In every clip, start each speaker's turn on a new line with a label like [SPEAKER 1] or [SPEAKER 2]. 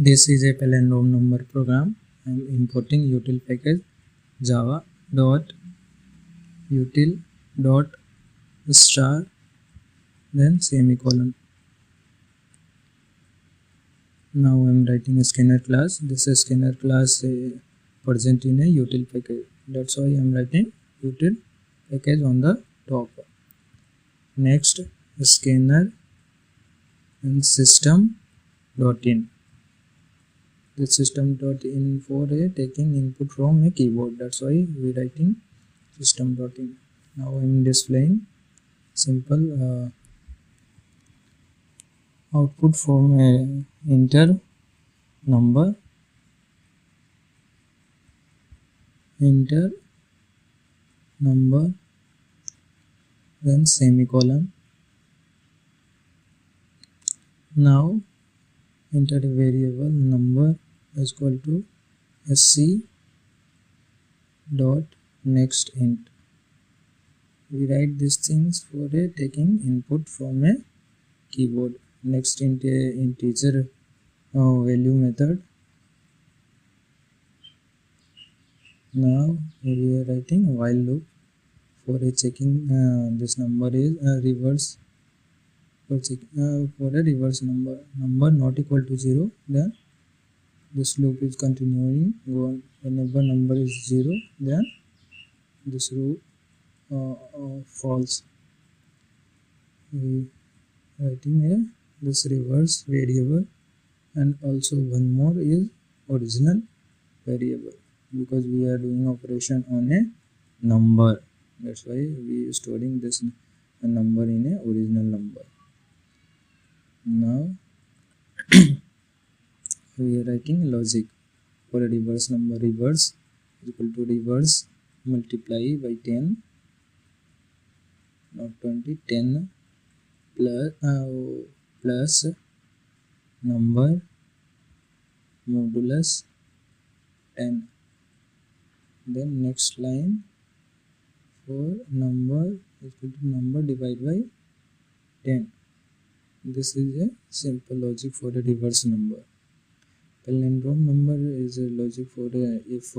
[SPEAKER 1] This is a Palindrome Number program. I am importing util package java.util.star then semicolon. Now I am writing a scanner class. This is scanner class present in a util package. That's why I am writing util package on the top. Next, scanner and system.in. The system.in for taking input from a keyboard. That's why we writing system.in. Now I am displaying simple output from a enter number, then semicolon. Now enter a variable number is equal to sc dot next int. We write these things for a taking input from a keyboard. Next int a integer value method. Now we are writing a while loop for a checking this number is reverse for a reverse number not equal to 0, then this loop is continuing on. Whenever number is 0, then this loop false. We writing this reverse variable, and also one more is original variable, because we are doing operation on a number. That's why we are storing this number in a original number. Now we are writing logic for a reverse number. Reverse is equal to reverse multiply by 10, not 20, 10 plus number modulus 10. Then next line for number is equal to number divided by 10. This is a simple logic for a reverse number. Palindrome number is a logic for if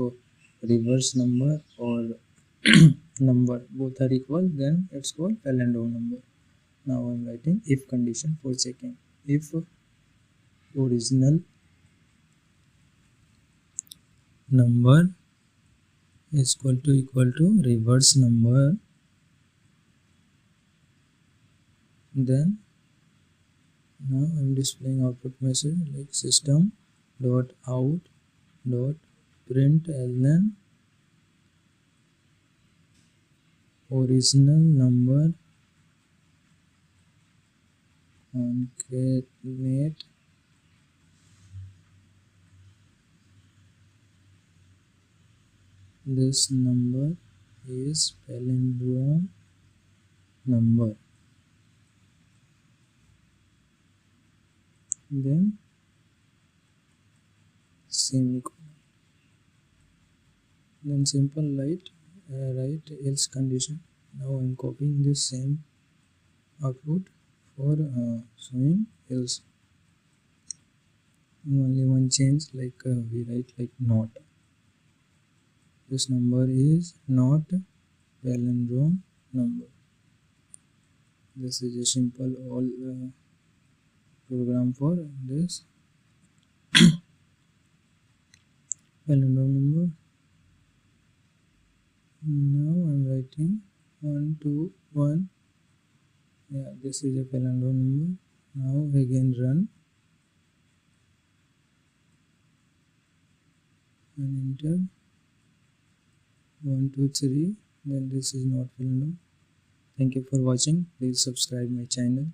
[SPEAKER 1] reverse number or number both are equal, then it's called palindrome number. Now I'm writing if condition for checking. If original number is equal to reverse number, then now I'm displaying output message like system dot out dot println original number concatenate this number is palindrome number. Then semicolon. Then simple write else condition. Now I am copying this same output for showing else. Only one change, like we write like not. This number is not palindrome number. This is a simple all program for this palindrome number. Now I'm writing 1 2 1. Yeah, this is a palindrome number. Now again run and enter 1 2 3. Then this is not palindrome. Thank you for watching. Please subscribe my channel.